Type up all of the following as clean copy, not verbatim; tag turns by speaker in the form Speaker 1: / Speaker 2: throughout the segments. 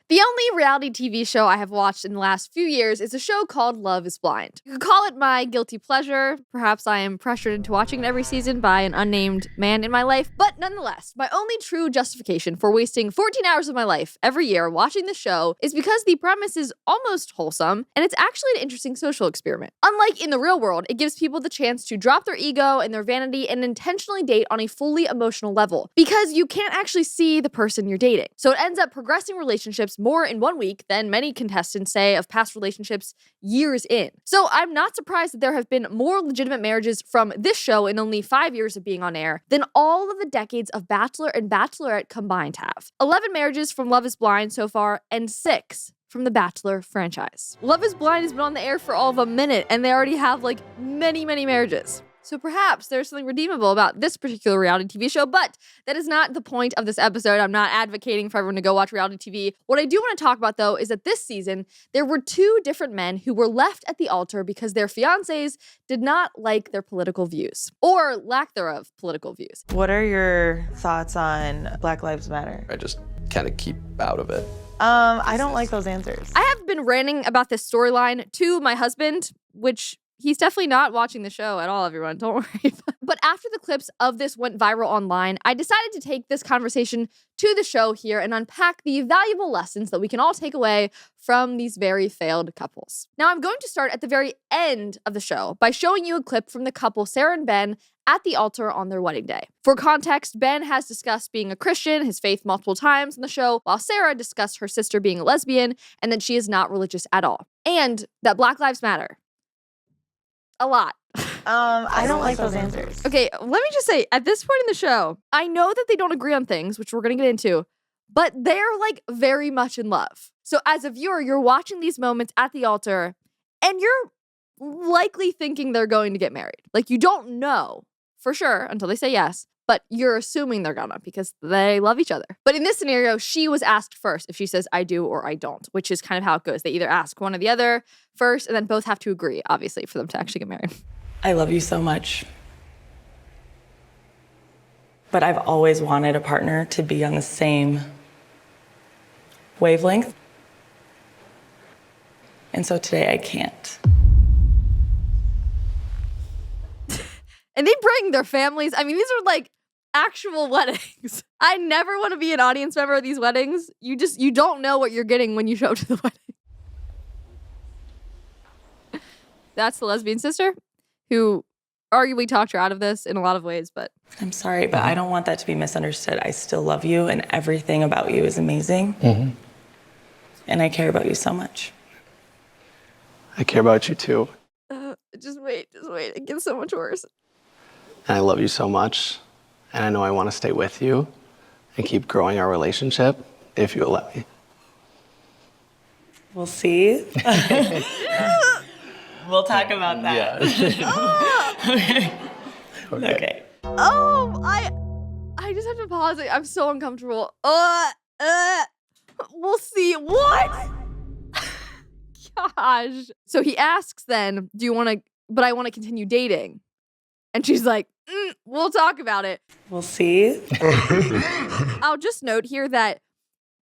Speaker 1: The only reality TV show I have watched in the last few years is a show called Love is Blind. You could call it my guilty pleasure. Perhaps I am pressured into watching it every season by an unnamed man in my life. But nonetheless, my only true justification for wasting 14 hours of my life every year watching the show is because the premise is almost wholesome, and it's actually an interesting social experiment. Unlike in the real world, it gives people the chance to drop their ego and their vanity and intentionally date on a fully emotional level, because you can't actually see the person you're dating. So it ends up progressing relationships more in 1 week than many contestants say of past relationships years in. So I'm not surprised that there have been more legitimate marriages from this show in only 5 years of being on air than all of the decades of Bachelor and Bachelorette combined have. 11 marriages from Love is Blind so far, and 6 from the Bachelor franchise. Love is Blind has been on the air for all of a minute, and they already have many marriages. So perhaps there's something redeemable about this particular reality TV show, but that is not the point of this episode. I'm not advocating for everyone to go watch reality TV. What I do want to talk about, though, is that this season, there were 2 different men who were left at the altar because their fiancés did not like their political views, or lack thereof political views.
Speaker 2: What are your thoughts on Black Lives Matter?
Speaker 3: I just kind of keep out of it.
Speaker 2: I don't like those answers.
Speaker 1: I have been ranting about this storyline to my husband, which he's definitely not watching the show at all, everyone. Don't worry. But after the clips of this went viral online, I decided to take this conversation to the show here and unpack the valuable lessons that we can all take away from these very failed couples. Now, I'm going to start at the very end of the show by showing you a clip from the couple Sara and Ben at the altar on their wedding day. For context, Ben has discussed being a Christian, his faith, multiple times in the show, while Sara discussed her sister being a lesbian and that she is not religious at all. And that Black Lives Matter. A lot.
Speaker 2: I don't like those answers.
Speaker 1: Okay, let me just say, at this point in the show, I know that they don't agree on things, which we're going to get into, but they're very much in love. So as a viewer, you're watching these moments at the altar, and you're likely thinking they're going to get married. You don't know for sure until they say yes, but you're assuming they're gonna because they love each other. But in this scenario, she was asked first if she says I do or I don't, which is kind of how it goes. They either ask one or the other first, and then both have to agree, obviously, for them to actually get married.
Speaker 4: I love you so much. But I've always wanted a partner to be on the same wavelength. And so today I can't.
Speaker 1: And they bring their families. I mean, these are actual weddings. I never want to be an audience member of these weddings. You don't know what you're getting when you show up to the wedding. That's the lesbian sister who arguably talked her out of this in a lot of ways, but...
Speaker 4: I'm sorry, but I don't want that to be misunderstood. I still love you, and everything about you is amazing.
Speaker 3: Mm-hmm.
Speaker 4: And I care about you so much.
Speaker 3: I care about you too.
Speaker 1: Just wait. It gets so much worse.
Speaker 3: And I love you so much. And I know I want to stay with you and keep growing our relationship if you'll let me.
Speaker 4: We'll see. We'll talk about that.
Speaker 3: Yeah.
Speaker 4: Okay.
Speaker 1: Oh, I just have to pause it. I'm so uncomfortable. We'll see. What? Gosh. So he asks then, but I want to continue dating. And she's like, we'll talk about it.
Speaker 4: We'll see.
Speaker 1: I'll just note here that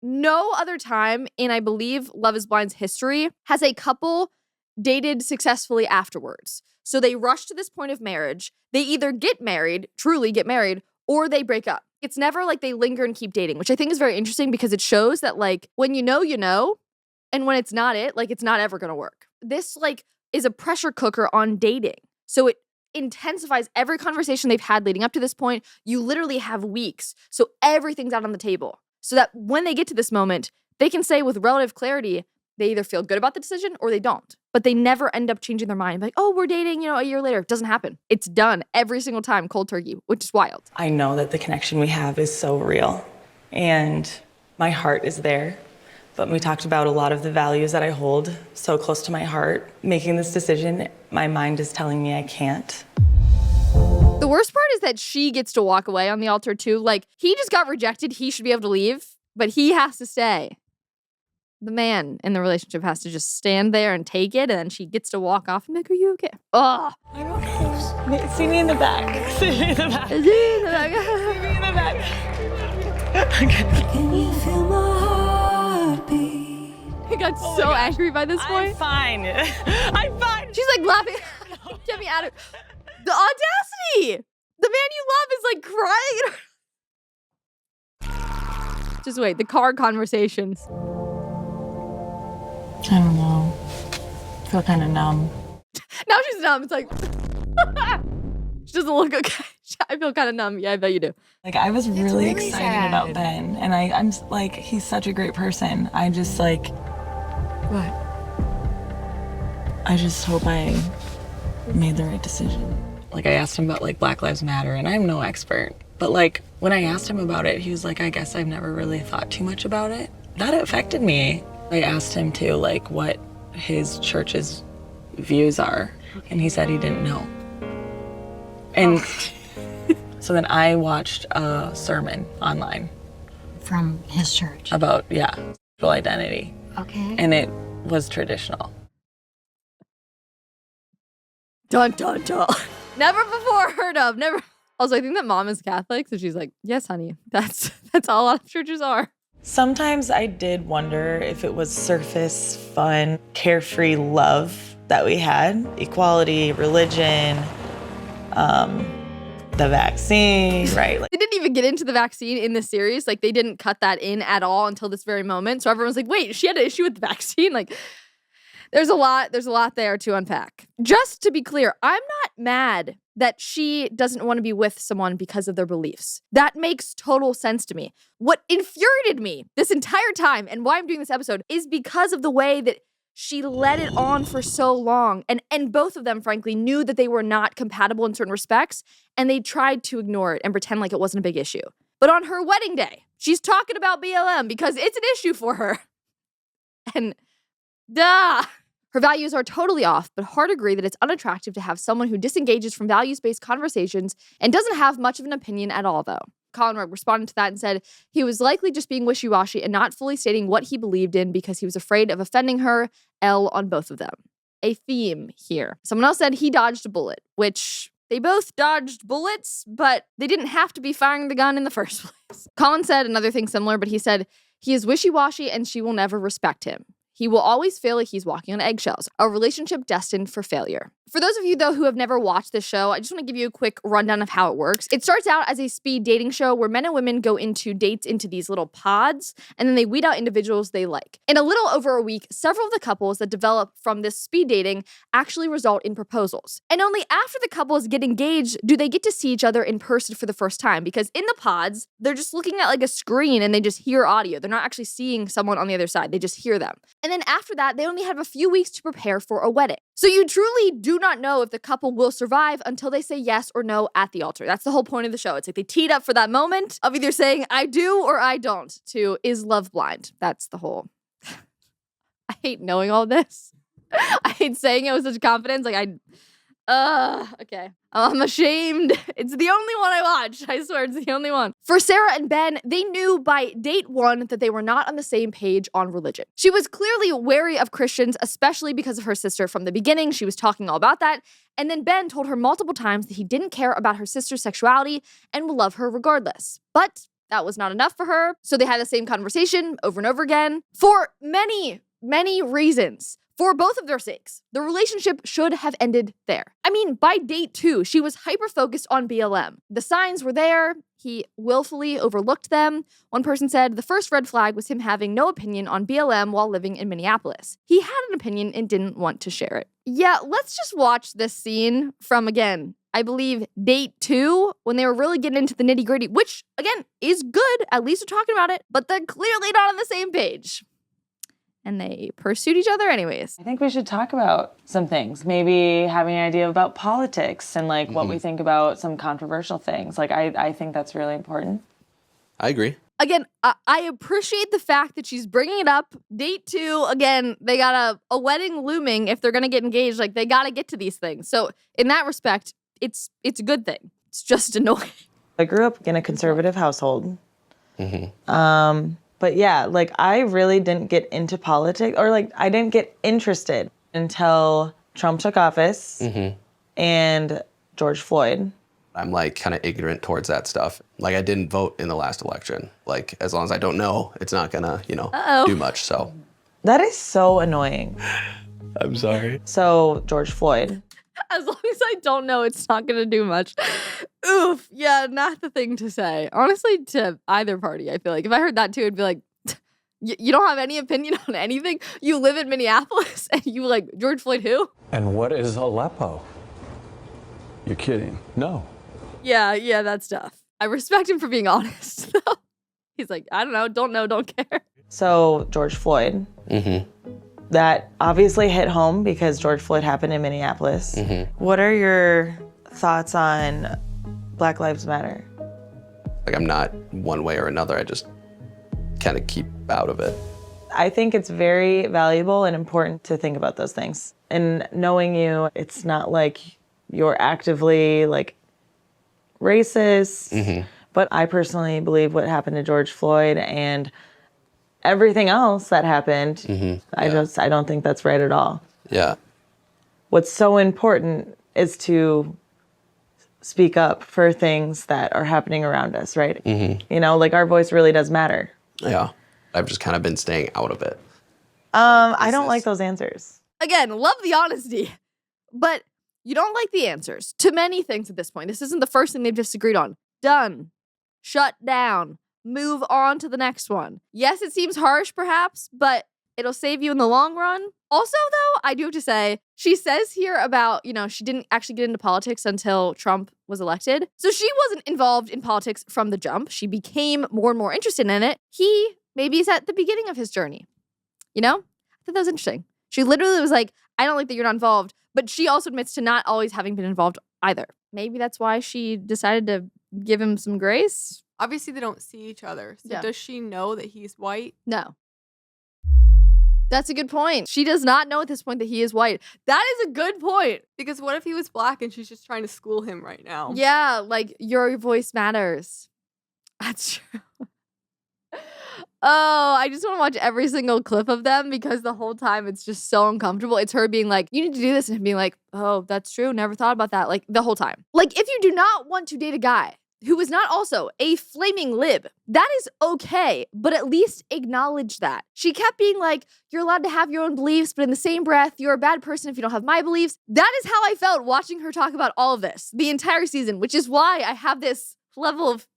Speaker 1: no other time in, I believe, Love is Blind's history has a couple dated successfully afterwards. So they rush to this point of marriage. They either get married, truly get married, or they break up. It's never they linger and keep dating, which I think is very interesting because it shows that when you know, and when it's not it's not ever going to work. This is a pressure cooker on dating. So it intensifies every conversation they've had leading up to this point. You literally have weeks. So everything's out on the table. So that when they get to this moment, they can say with relative clarity, they either feel good about the decision or they don't. But they never end up changing their mind. Oh, we're dating, a year later. It doesn't happen. It's done every single time, cold turkey, which is wild.
Speaker 4: I know that the connection we have is so real. And my heart is there. But we talked about a lot of the values that I hold so close to my heart. Making this decision, my mind is telling me I can't.
Speaker 1: The worst part is that she gets to walk away on the altar too. He just got rejected. He should be able to leave, but he has to stay. The man in the relationship has to just stand there and take it, and then she gets to walk off and are you okay? Oh.
Speaker 4: I don't know. See me in the back. See me in the back. See me in the back. Okay.
Speaker 5: Can you feel my heartbeat?
Speaker 1: got so angry by this point.
Speaker 4: I'm fine. I'm fine.
Speaker 1: She's like laughing. Get me out of the audacity. The man you love is like crying. Just wait, the car conversations.
Speaker 4: I don't know. I feel kind of numb.
Speaker 1: Now she's numb. It's like she doesn't look okay. I feel kind of numb. Yeah, I bet you do.
Speaker 4: Like, I was really excited
Speaker 5: sad.
Speaker 4: about Ben, and I'm like, he's such a great person. I just like,
Speaker 1: What?
Speaker 4: I just hope I made the right decision. Like, I asked him about like Black Lives Matter, and I'm no expert, but like when I asked him about it, he was like, I guess I've never really thought too much about it. That affected me. I asked him too, like, what his church's views are, and he said he didn't know. And so then I watched a sermon online
Speaker 5: From his church.
Speaker 4: about, sexual identity,
Speaker 5: Okay.
Speaker 4: and it was traditional.
Speaker 1: Dun dun dun. Never before heard of. Never. Also, I think that mom is Catholic, so she's like, yes, honey. That's all a lot of churches are.
Speaker 2: Sometimes I did wonder if it was surface, fun, carefree love that we had. Equality, religion, the vaccine, right? Like,
Speaker 1: They didn't even get into the vaccine in this series. Like, they didn't cut that in at all until this very moment. So everyone's like, wait, she had an issue with the vaccine? Like, there's a lot there to unpack. Just to be clear, I'm not mad that she doesn't want to be with someone because of their beliefs. That makes total sense to me. What infuriated me this entire time and why I'm doing this episode is because of the way that she let it on for so long. And both of them, frankly, knew that they were not compatible in certain respects, and they tried to ignore it and pretend like it wasn't a big issue. But on her wedding day, she's talking about BLM because it's an issue for her. And duh. Her values are totally off, but Hart agreed that it's unattractive to have someone who disengages from values-based conversations and doesn't have much of an opinion at all, though. Conrad responded to that and said he was likely just being wishy-washy and not fully stating what he believed in because he was afraid of offending her. L on both of them. A theme here. Someone else said he dodged a bullet, which they both dodged bullets, but they didn't have to be firing the gun in the first place. Colin said another thing similar, but he said he is wishy-washy and she will never respect him. He will always feel like he's walking on eggshells, a relationship destined for failure. For those of you, though, who have never watched this show, I just want to give you a quick rundown of how it works. It starts out as a speed dating show where men and women go into dates into these little pods, and then they weed out individuals they like. In a little over a week, several of the couples that develop from this speed dating actually result in proposals. And only after the couples get engaged do they get to see each other in person for the first time, because in the pods, they're just looking at like a screen and they just hear audio. They're not actually seeing someone on the other side. They just hear them. And then after that, they only have a few weeks to prepare for a wedding. So you truly do not know if the couple will survive until they say yes or no at the altar. That's the whole point of the show. It's like they teed up for that moment of either saying I do or I don't to is love blind. That's the whole. I hate knowing all this. I hate saying it with such confidence. Okay. I'm ashamed. It's the only one I watch. I swear it's the only one. For Sara and Ben, they knew by date one that they were not on the same page on religion. She was clearly wary of Christians, especially because of her sister from the beginning. She was talking all about that. And then Ben told her multiple times that he didn't care about her sister's sexuality and would love her regardless. But that was not enough for her. So they had the same conversation over and over again for many, many reasons. For both of their sakes, the relationship should have ended there. I mean, by date 2, she was hyper-focused on BLM. The signs were there. He willfully overlooked them. One person said the first red flag was him having no opinion on BLM while living in Minneapolis. He had an opinion and didn't want to share it. Yeah, let's just watch this scene from, again, I believe date 2, when they were really getting into the nitty-gritty, which, again, is good. At least they're talking about it, but they're clearly not on the same page. And they pursued each other anyways.
Speaker 2: I think we should talk about some things. Maybe having an idea about politics and like what we think about some controversial things. Like I think that's really important.
Speaker 3: I agree.
Speaker 1: Again, I appreciate the fact that she's bringing it up. Date 2, again, they got a wedding looming if they're going to get engaged. Like, they got to get to these things. So in that respect, it's a good thing. It's just annoying.
Speaker 2: I grew up in a conservative household. But yeah, like I really didn't get into politics, or like I didn't get interested until Trump took office and George Floyd.
Speaker 3: I'm like kind of ignorant towards that stuff. Like I didn't vote in the last election. Like as long as I don't know, it's not gonna, do much. So
Speaker 2: That is so annoying.
Speaker 3: I'm sorry.
Speaker 2: So, George Floyd.
Speaker 1: As long as I don't know, it's not going to do much. Oof. Yeah, not the thing to say. Honestly, to either party, I feel like. If I heard that too, it'd be like, you don't have any opinion on anything? You live in Minneapolis and you like, George Floyd who?
Speaker 6: And what is Aleppo? You're kidding. No.
Speaker 1: Yeah, that's tough. I respect him for being honest, though. He's like, I don't know, don't care.
Speaker 2: So, George Floyd.
Speaker 3: Mm-hmm.
Speaker 2: That obviously hit home because George Floyd happened in Minneapolis.
Speaker 3: Mm-hmm.
Speaker 2: What are your thoughts on Black Lives Matter?
Speaker 3: Like, I'm not one way or another. I just kind of keep out of it.
Speaker 2: I think it's very valuable and important to think about those things. And knowing you, it's not like you're actively like racist,
Speaker 3: Mm-hmm.
Speaker 2: but I personally believe what happened to George Floyd and everything else that happened,
Speaker 3: Mm-hmm.
Speaker 2: I don't think that's right at all.
Speaker 3: Yeah.
Speaker 2: What's so important is to speak up for things that are happening around us, right?
Speaker 3: Mm-hmm.
Speaker 2: You know, like our voice really does matter.
Speaker 3: Yeah. I've just kind of been staying out of it.
Speaker 2: I don't like those answers.
Speaker 1: Again, love the honesty, but you don't like the answers to many things at this point. This isn't the first thing they've disagreed on. Done. Shut down. Move on to the next one. Yes, it seems harsh perhaps, but it'll save you in the long run. Also, though, I do have to say, she says here about, she didn't actually get into politics until Trump was elected. So she wasn't involved in politics from the jump. She became more and more interested in it. He maybe is at the beginning of his journey. I thought that was interesting. She literally was like, I don't like that you're not involved, but she also admits to not always having been involved either. Maybe that's why she decided to give him some grace.
Speaker 7: Obviously, they don't see each other. So
Speaker 1: Yeah.
Speaker 7: does she know that he's white?
Speaker 1: No. That's a good point. She does not know at this point that he is white. That is a good point.
Speaker 7: Because what if he was black and she's just trying to school him right now?
Speaker 1: Yeah, like your voice matters. That's true. Oh, I just want to watch every single clip of them because the whole time it's just so uncomfortable. It's her being like, you need to do this, and him being like, oh, that's true. Never thought about that. Like the whole time. Like if you do not want to date a guy who is not also a flaming lib, that is okay, but at least acknowledge that. She kept being like, you're allowed to have your own beliefs, but in the same breath, you're a bad person if you don't have my beliefs. That is how I felt watching her talk about all of this the entire season, which is why I have this level of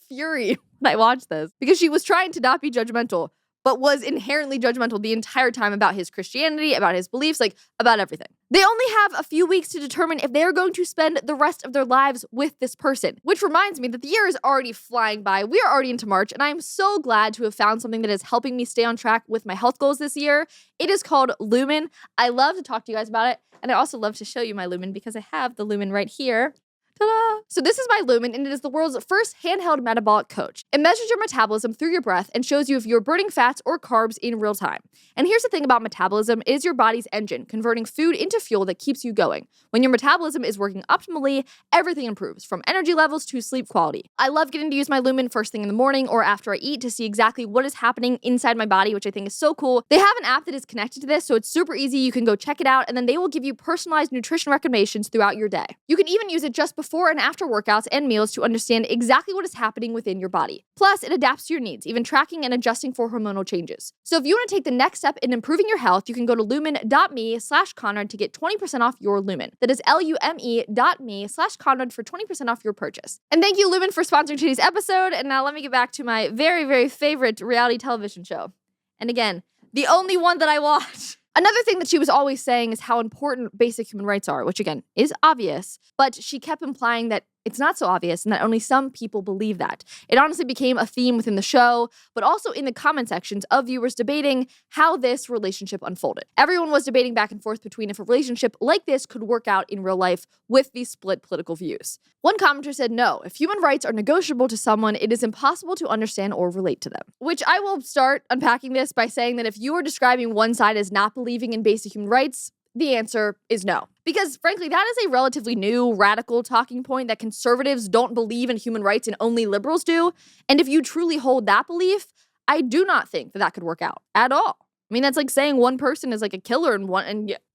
Speaker 1: fury when I watch this, because she was trying to not be judgmental, but was inherently judgmental the entire time about his Christianity, about his beliefs, like about everything. They only have a few weeks to determine if they're going to spend the rest of their lives with this person, which reminds me that the year is already flying by. We are already into March, and I am so glad to have found something that is helping me stay on track with my health goals this year. It is called Lumen. I love to talk to you guys about it, and I also love to show you my Lumen because I have the Lumen right here. Ta-da! So this is my Lumen, and it is the world's first handheld metabolic coach. It measures your metabolism through your breath and shows you if you're burning fats or carbs in real time. And here's the thing about metabolism, it is your body's engine, converting food into fuel that keeps you going. When your metabolism is working optimally, everything improves, from energy levels to sleep quality. I love getting to use my Lumen first thing in the morning or after I eat to see exactly what is happening inside my body, which I think is so cool. They have an app that is connected to this, so it's super easy. You can go check it out, and then they will give you personalized nutrition recommendations throughout your day. You can even use it just before and after workouts and meals to understand exactly what is happening within your body. Plus, it adapts to your needs, even tracking and adjusting for hormonal changes. So if you want to take the next step in improving your health, you can go to lumen.me/Conrad to get 20% off your Lumen. That is lume.me/Conrad for 20% off your purchase. And thank you, Lumen, for sponsoring today's episode. And now let me get back to my very, very favorite reality television show. And again, the only one that I watch. Another thing that she was always saying is how important basic human rights are, which again is obvious, but she kept implying that it's not so obvious and that only some people believe that. It honestly became a theme within the show, but also in the comment sections of viewers debating how this relationship unfolded. Everyone was debating back and forth between if a relationship like this could work out in real life with these split political views. One commenter said, no, if human rights are negotiable to someone, it is impossible to understand or relate to them. Which I will start unpacking this by saying that if you are describing one side as not believing in basic human rights, the answer is no. Because frankly, that is a relatively new, radical talking point that conservatives don't believe in human rights and only liberals do. And if you truly hold that belief, I do not think that that could work out at all. I mean, that's like saying one person is like a killer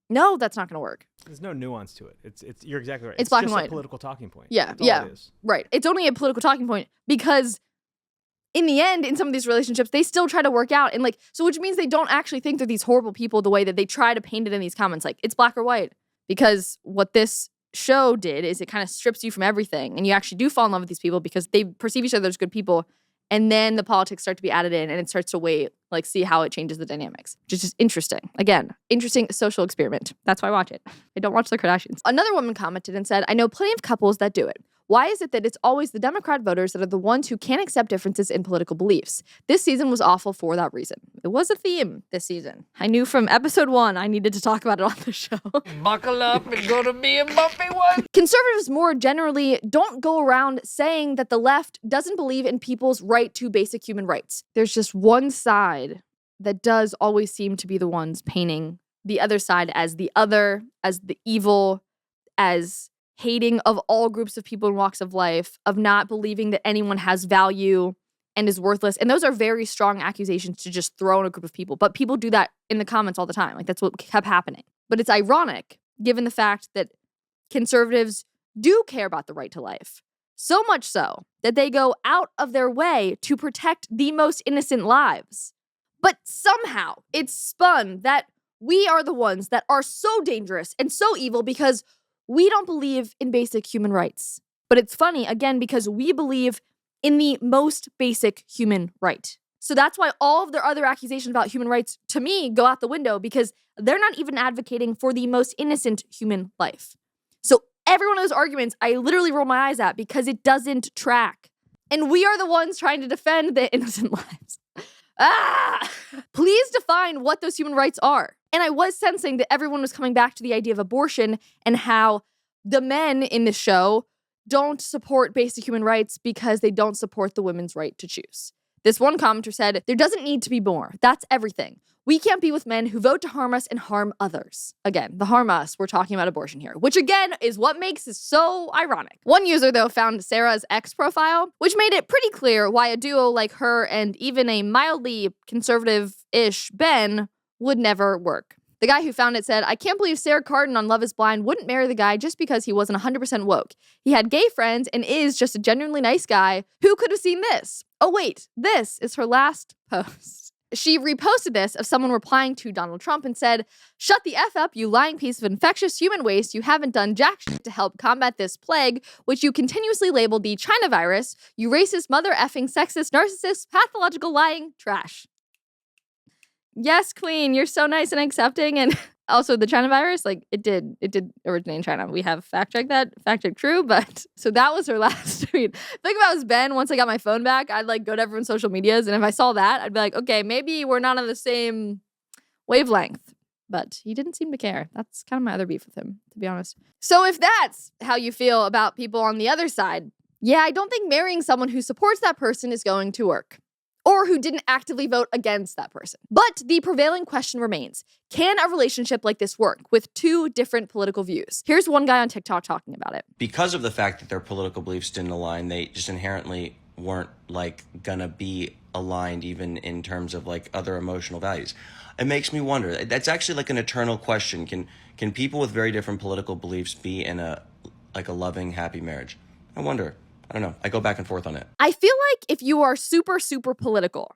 Speaker 1: no, that's not going to work.
Speaker 8: There's no nuance to it. It's you're exactly right.
Speaker 1: It's black and
Speaker 8: just
Speaker 1: white.
Speaker 8: a political talking point.
Speaker 1: Yeah,
Speaker 8: That's all
Speaker 1: yeah.
Speaker 8: it is.
Speaker 1: Right. It's only a political talking point because in the end, in some of these relationships, they still try to work out. And like, so which means they don't actually think they're these horrible people the way that they try to paint it in these comments. Like, it's black or white. Because what this show did is it kind of strips you from everything. And you actually do fall in love with these people because they perceive each other as good people. And then the politics start to be added in and it starts to like see how it changes the dynamics, which is just interesting. Again, interesting social experiment. That's why I watch it. I don't watch the Kardashians. Another woman commented and said, I know plenty of couples that do it. Why is it that it's always the Democrat voters that are the ones who can't accept differences in political beliefs? This season was awful for that reason. It was a theme this season. I knew from episode 1 I needed to talk about it on the show.
Speaker 9: Buckle up, it's gonna be a bumpy one.
Speaker 1: Conservatives more generally don't go around saying that the left doesn't believe in people's right to basic human rights. There's just one side that does always seem to be the ones painting the other side as the other, as the evil, as hating of all groups of people and walks of life, of not believing that anyone has value and is worthless. And those are very strong accusations to just throw in a group of people. But people do that in the comments all the time. Like, that's what kept happening. But it's ironic, given the fact that conservatives do care about the right to life. So much so that they go out of their way to protect the most innocent lives. But somehow it's spun that we are the ones that are so dangerous and so evil because we don't believe in basic human rights. But it's funny, again, because we believe in the most basic human right. So that's why all of their other accusations about human rights, to me, go out the window because they're not even advocating for the most innocent human life. So every one of those arguments, I literally roll my eyes at because it doesn't track. And we are the ones trying to defend the innocent lives. Please define what those human rights are. And I was sensing that everyone was coming back to the idea of abortion and how the men in the show don't support basic human rights because they don't support the women's right to choose. This one commenter said, there doesn't need to be more. That's everything. We can't be with men who vote to harm us and harm others. Again, the harm us, we're talking about abortion here, which again is what makes it so ironic. One user, though, found Sara's X profile, which made it pretty clear why a duo like her and even a mildly conservative-ish Ben would never work. The guy who found it said, I can't believe Sara Carton on Love is Blind wouldn't marry the guy just because he wasn't 100% woke. He had gay friends and is just a genuinely nice guy. Who could have seen this? Oh wait, this is her last post. She reposted this of someone replying to Donald Trump and said, shut the F up, you lying piece of infectious human waste. You haven't done jack shit to help combat this plague, which you continuously labeled the China virus, you racist, mother effing, sexist, narcissist, pathological lying trash. Yes, queen, you're so nice and accepting. And also the China virus, like it did originate in China. We have fact-checked that, fact-check true, but so that was her last tweet. Think if I was Ben, once I got my phone back, I'd like go to everyone's social medias. And if I saw that, I'd be like, okay, maybe we're not on the same wavelength. But he didn't seem to care. That's kind of my other beef with him, to be honest. So if that's how you feel about people on the other side, yeah, I don't think marrying someone who supports that person is going to work. Or who didn't actively vote against that person. But the prevailing question remains, can a relationship like this work with two different political views? Here's one guy on TikTok talking about it.
Speaker 10: Because of the fact that their political beliefs didn't align, they just inherently weren't like gonna be aligned even in terms of like other emotional values. It makes me wonder, that's actually like an eternal question. Can people with very different political beliefs be in a loving, happy marriage? I wonder. I don't know. I go back and forth on it.
Speaker 1: I feel like if you are super, super political,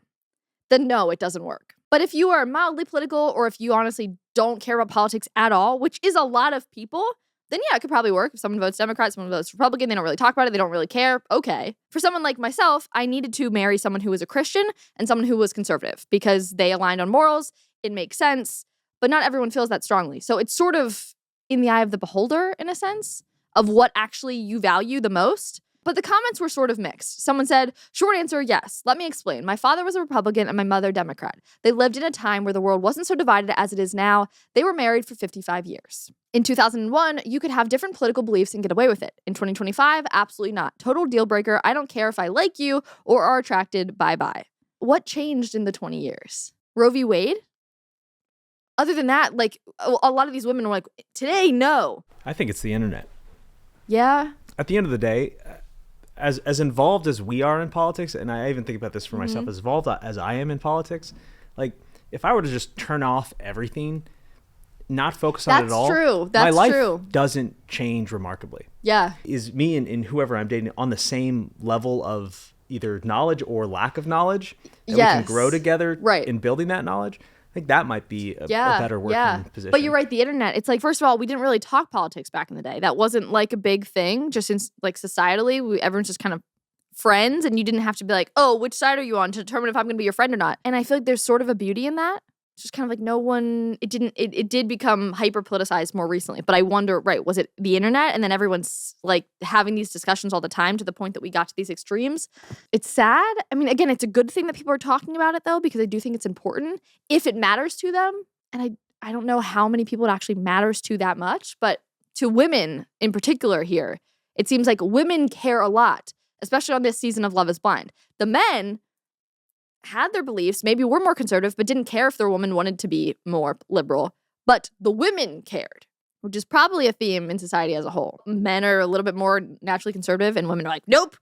Speaker 1: then no, it doesn't work. But if you are mildly political or if you honestly don't care about politics at all, which is a lot of people, then yeah, it could probably work. If someone votes Democrat, someone votes Republican, they don't really talk about it, they don't really care, okay. For someone like myself, I needed to marry someone who was a Christian and someone who was conservative because they aligned on morals, it makes sense, but not everyone feels that strongly. So it's sort of in the eye of the beholder, in a sense, of what actually you value the most. But the comments were sort of mixed. Someone said, short answer, yes. Let me explain. My father was a Republican and my mother Democrat. They lived in a time where the world wasn't so divided as it is now. They were married for 55 years. In 2001, you could have different political beliefs and get away with it. In 2025, absolutely not. Total deal breaker. I don't care if I like you or are attracted. Bye-bye. What changed in the 20 years? Roe v. Wade? Other than that, like, a lot of these women were like, today, no.
Speaker 8: I think it's the internet.
Speaker 1: Yeah.
Speaker 8: At the end of the day, as involved as we are in politics, and I even think about this for myself, as involved as I am in politics, like if I were to just turn off everything, not focus on it at all,
Speaker 1: That's
Speaker 8: my life
Speaker 1: true.
Speaker 8: doesn't change remarkably.
Speaker 1: Yeah.
Speaker 8: Is me and whoever I'm dating on the same level of either knowledge or lack of knowledge, and we
Speaker 1: Yes.
Speaker 8: can grow together
Speaker 1: Right.
Speaker 8: in building that knowledge. I think that might be a better working position.
Speaker 1: But you're right, the internet, it's like, first of all, we didn't really talk politics back in the day. That wasn't like a big thing, just in like societally. Everyone's just kind of friends, and you didn't have to be like, oh, which side are you on to determine if I'm going to be your friend or not. And I feel like there's sort of a beauty in that. It's just kind of like it did become hyper politicized more recently. But I wonder, right, was it the internet? And then everyone's like having these discussions all the time to the point that we got to these extremes. It's sad. I mean, again, it's a good thing that people are talking about it though, because I do think it's important if it matters to them. And I don't know how many people it actually matters to that much, but to women in particular here, it seems like women care a lot, especially on this season of Love is Blind. The men had their beliefs, maybe were more conservative, but didn't care if their woman wanted to be more liberal. But the women cared, which is probably a theme in society as a whole. Men are a little bit more naturally conservative, and women are like, nope,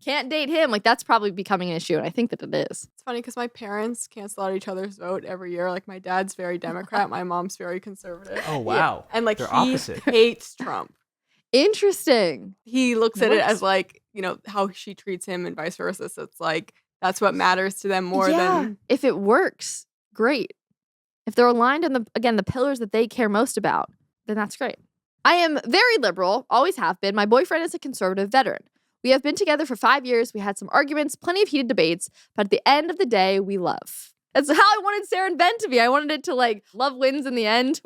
Speaker 1: can't date him. Like, that's probably becoming an issue, and I think that it is.
Speaker 7: It's funny because my parents cancel out each other's vote every year. Like, my dad's very Democrat, my mom's very conservative.
Speaker 8: Oh, wow.
Speaker 7: And like,
Speaker 8: They're
Speaker 7: he
Speaker 8: opposite.
Speaker 7: hates Trump.
Speaker 1: Interesting.
Speaker 7: He looks at it as like, how she treats him and vice versa. So it's like, that's what matters to them more than.
Speaker 1: If it works, great. If they're aligned on the pillars that they care most about, then that's great. I am very liberal, always have been. My boyfriend is a conservative veteran. We have been together for 5 years. We had some arguments, plenty of heated debates, but at the end of the day, we love. That's how I wanted Sara and Ben to be. I wanted it to like love wins in the end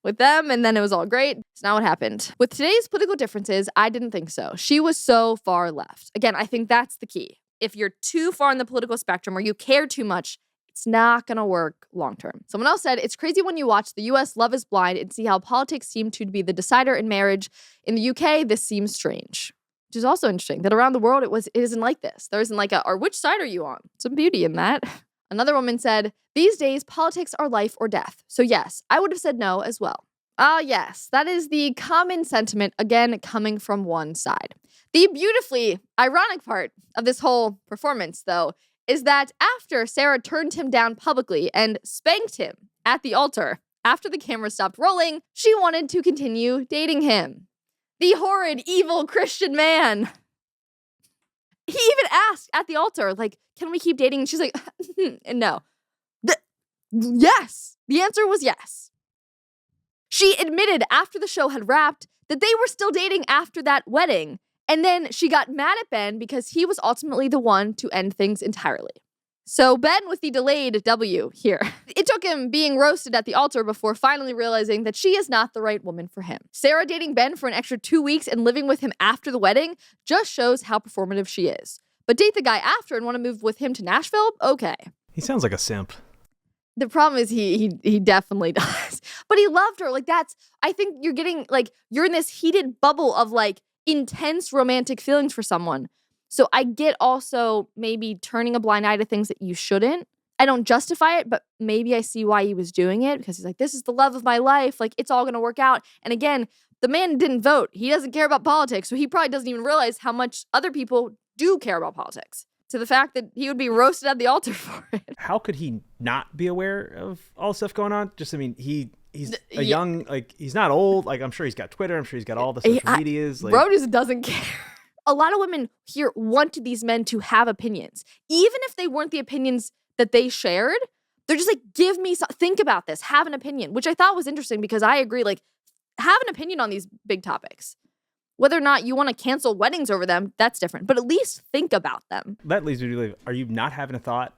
Speaker 1: with them, and then it was all great. It's not what happened. With today's political differences, I didn't think so. She was so far left. Again, I think that's the key. If you're too far in the political spectrum or you care too much, it's not going to work long term. Someone else said, it's crazy when you watch the US Love is Blind and see how politics seem to be the decider in marriage. In the UK, this seems strange. Which is also interesting that around the world, it isn't like this. There isn't like or which side are you on? Some beauty in that. Another woman said, these days, politics are life or death. So yes, I would have said no as well. Ah, yes, that is the common sentiment, again, coming from one side. The beautifully ironic part of this whole performance, though, is that after Sara turned him down publicly and spanked him at the altar, after the camera stopped rolling, she wanted to continue dating him. The horrid, evil Christian man. He even asked at the altar, like, can we keep dating? And she's like, no. Yes. The answer was yes. She admitted after the show had wrapped that they were still dating after that wedding. And then she got mad at Ben because he was ultimately the one to end things entirely. So Ben with the delayed W here. It took him being roasted at the altar before finally realizing that she is not the right woman for him. Sara dating Ben for an extra 2 weeks and living with him after the wedding just shows how performative she is. But date the guy after and want to move with him to Nashville? Okay.
Speaker 8: He sounds like a simp.
Speaker 1: The problem is he definitely does. But he loved her. Like I think you're getting you're in this heated bubble of intense romantic feelings for someone. So I get also maybe turning a blind eye to things that you shouldn't. I don't justify it, but maybe I see why he was doing it because he's like, this is the love of my life. Like, it's all going to work out. And again, the man didn't vote. He doesn't care about politics. So he probably doesn't even realize how much other people do care about politics. To the fact that he would be roasted at the altar for it.
Speaker 8: How could he not be aware of all the stuff going on? Just, I mean, he's a young, he's not old. I'm sure he's got Twitter. I'm sure he's got all the social medias.
Speaker 1: Bro just doesn't care. A lot of women here wanted these men to have opinions. Even if they weren't the opinions that they shared, they're just like, give me think about this, have an opinion, which I thought was interesting because I agree, have an opinion on these big topics. Whether or not you want to cancel weddings over them, that's different, but at least think about them.
Speaker 8: That leads me to believe, are you not having a thought?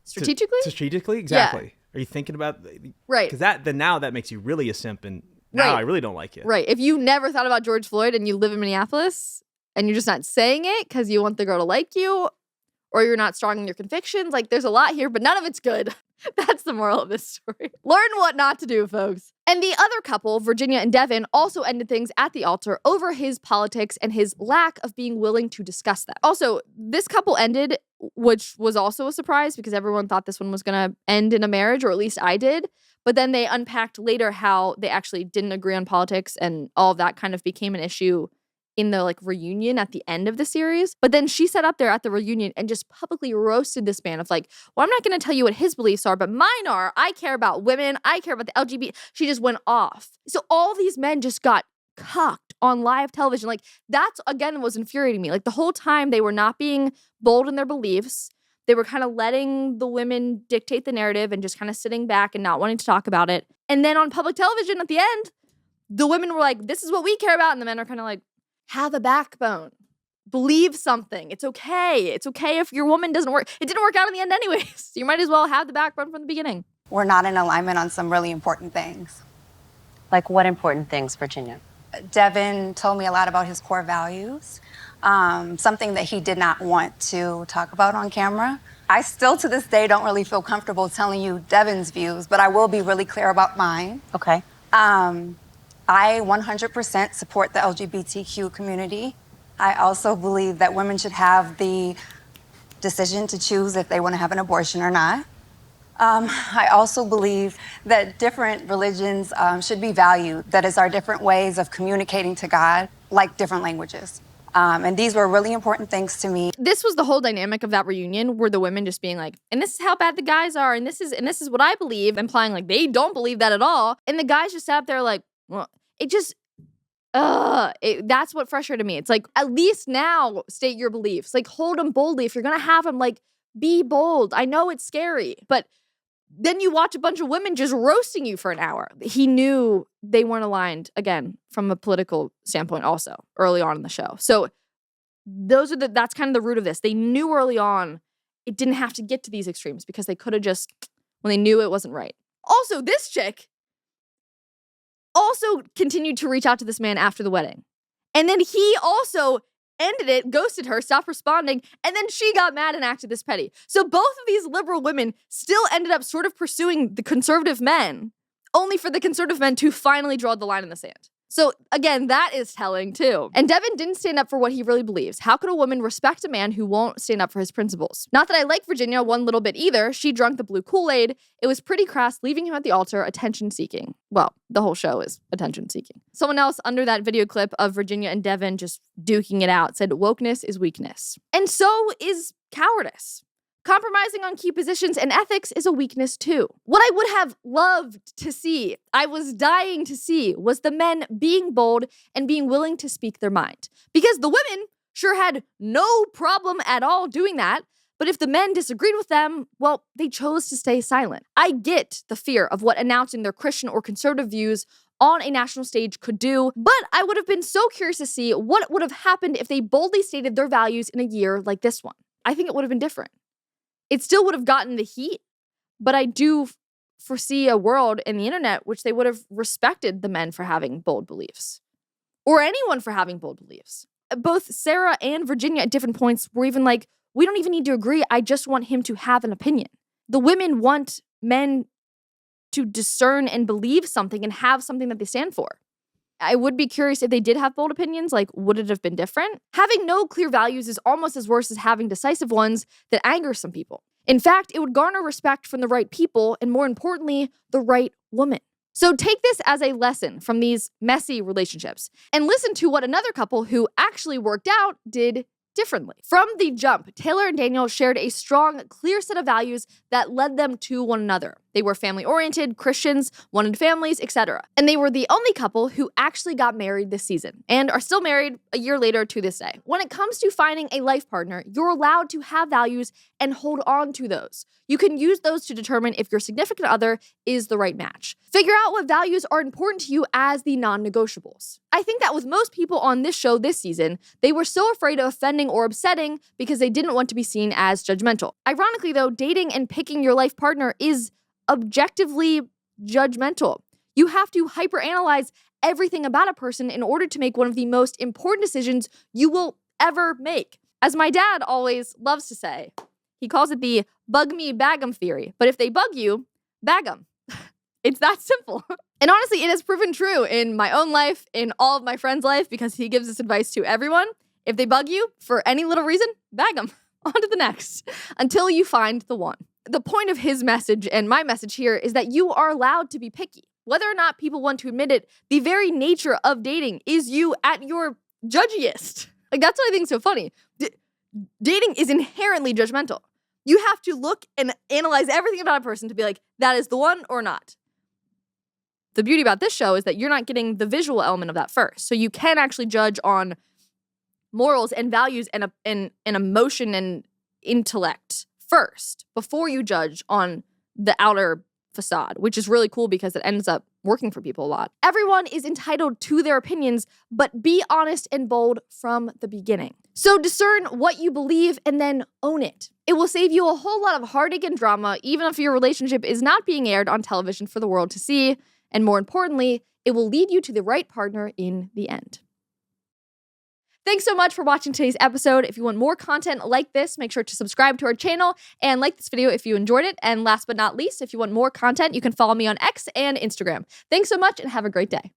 Speaker 1: Strategically?
Speaker 8: Strategically, exactly.
Speaker 1: Yeah.
Speaker 8: Are you thinking about...
Speaker 1: Right.
Speaker 8: Because now that makes you really a simp, and now I really don't like you.
Speaker 1: Right. If you never thought about George Floyd and you live in Minneapolis... and you're just not saying it because you want the girl to like you, or you're not strong in your convictions. There's a lot here, but none of it's good. That's the moral of this story. Learn what not to do, folks. And the other couple, Virginia and Devin, also ended things at the altar over his politics and his lack of being willing to discuss that. Also, this couple ended, which was also a surprise because everyone thought this one was going to end in a marriage, or at least I did. But then they unpacked later how they actually didn't agree on politics, and all of that kind of became an issue in the reunion at the end of the series. But then she sat up there at the reunion and just publicly roasted this man of well, I'm not going to tell you what his beliefs are, but mine are. I care about women. I care about the LGBT. She just went off. So all these men just got cocked on live television. Like, that's, again, what was infuriating me. Like, the whole time they were not being bold in their beliefs. They were kind of letting the women dictate the narrative and just kind of sitting back and not wanting to talk about it. And then on public television at the end, the women were like, this is what we care about. And the men are kind of like, have a backbone. Believe something. It's okay. It's okay if your woman doesn't work. It didn't work out in the end anyways. You might as well have the backbone from the beginning.
Speaker 11: We're not in alignment on some really important things.
Speaker 12: Like what important things, Virginia?
Speaker 11: Devin told me a lot about his core values, something that he did not want to talk about on camera. I still, to this day, don't really feel comfortable telling you Devin's views, but I will be really clear about mine.
Speaker 12: Okay.
Speaker 11: I 100% support the LGBTQ community. I also believe that women should have the decision to choose if they want to have an abortion or not. I also believe that different religions should be valued. That is, our different ways of communicating to God, like different languages. And these were really important things to me.
Speaker 1: This was the whole dynamic of that reunion, where the women just being like, and this is how bad the guys are, and this is what I believe, implying like they don't believe that at all. And the guys just sat up there like, well, that's what frustrated me. It's like, at least now state your beliefs. Like, hold them boldly. If you're gonna have them, like, be bold. I know it's scary, but then you watch a bunch of women just roasting you for an hour. He knew they weren't aligned, again, from a political standpoint also, early on in the show. So that's kind of the root of this. They knew early on it didn't have to get to these extremes because they could have just, when they knew it wasn't right. Also, this chick also continued to reach out to this man after the wedding. And then he also ended it, ghosted her, stopped responding, and then she got mad and acted this petty. So both of these liberal women still ended up sort of pursuing the conservative men, only for the conservative men to finally draw the line in the sand. So again, that is telling too. And Devin didn't stand up for what he really believes. How could a woman respect a man who won't stand up for his principles? Not that I like Virginia one little bit either. She drank the blue Kool-Aid. It was pretty crass, leaving him at the altar, attention-seeking. Well, the whole show is attention-seeking. Someone else under that video clip of Virginia and Devin just duking it out said, wokeness is weakness. And so is cowardice. Compromising on key positions and ethics is a weakness too. What I would have loved to see, I was dying to see, was the men being bold and being willing to speak their mind. Because the women sure had no problem at all doing that, but if the men disagreed with them, well, they chose to stay silent. I get the fear of what announcing their Christian or conservative views on a national stage could do, but I would have been so curious to see what would have happened if they boldly stated their values in a year like this one. I think it would have been different. It still would have gotten the heat, but I do foresee a world in the internet which they would have respected the men for having bold beliefs, or anyone for having bold beliefs. Both Sara and Virginia at different points were even like, we don't even need to agree. I just want him to have an opinion. The women want men to discern and believe something and have something that they stand for. I would be curious if they did have bold opinions, like, would it have been different? Having no clear values is almost as worse as having decisive ones that anger some people. In fact, it would garner respect from the right people and, more importantly, the right woman. So take this as a lesson from these messy relationships and listen to what another couple who actually worked out did differently. From the jump, Taylor and Daniel shared a strong, clear set of values that led them to one another. They were family-oriented, Christians, wanted families, etc. And they were the only couple who actually got married this season and are still married a year later to this day. When it comes to finding a life partner, you're allowed to have values and hold on to those. You can use those to determine if your significant other is the right match. Figure out what values are important to you as the non-negotiables. I think that with most people on this show this season, they were so afraid of offending or upsetting because they didn't want to be seen as judgmental. Ironically, though, dating and picking your life partner is objectively judgmental. You have to hyperanalyze everything about a person in order to make one of the most important decisions you will ever make. As my dad always loves to say, he calls it the bug me, bag 'em theory. But if they bug you, bag 'em. It's that simple. And honestly, it has proven true in my own life, in all of my friends' life, because he gives this advice to everyone. If they bug you for any little reason, bag them. On to the next, until you find the one. The point of his message and my message here is that you are allowed to be picky. Whether or not people want to admit it, the very nature of dating is you at your judgiest. Like, that's what I think is so funny. Dating is inherently judgmental. You have to look and analyze everything about a person to be like, that is the one or not. the beauty about this show is that you're not getting the visual element of that first. So you can actually judge on morals and values and emotion and intellect first before you judge on the outer facade, which is really cool because it ends up working for people a lot. Everyone is entitled to their opinions, but be honest and bold from the beginning. So discern what you believe and then own it. It will save you a whole lot of heartache and drama, even if your relationship is not being aired on television for the world to see. And more importantly, it will lead you to the right partner in the end. Thanks so much for watching today's episode. If you want more content like this, make sure to subscribe to our channel and like this video if you enjoyed it. And last but not least, if you want more content, you can follow me on X and Instagram. Thanks so much and have a great day.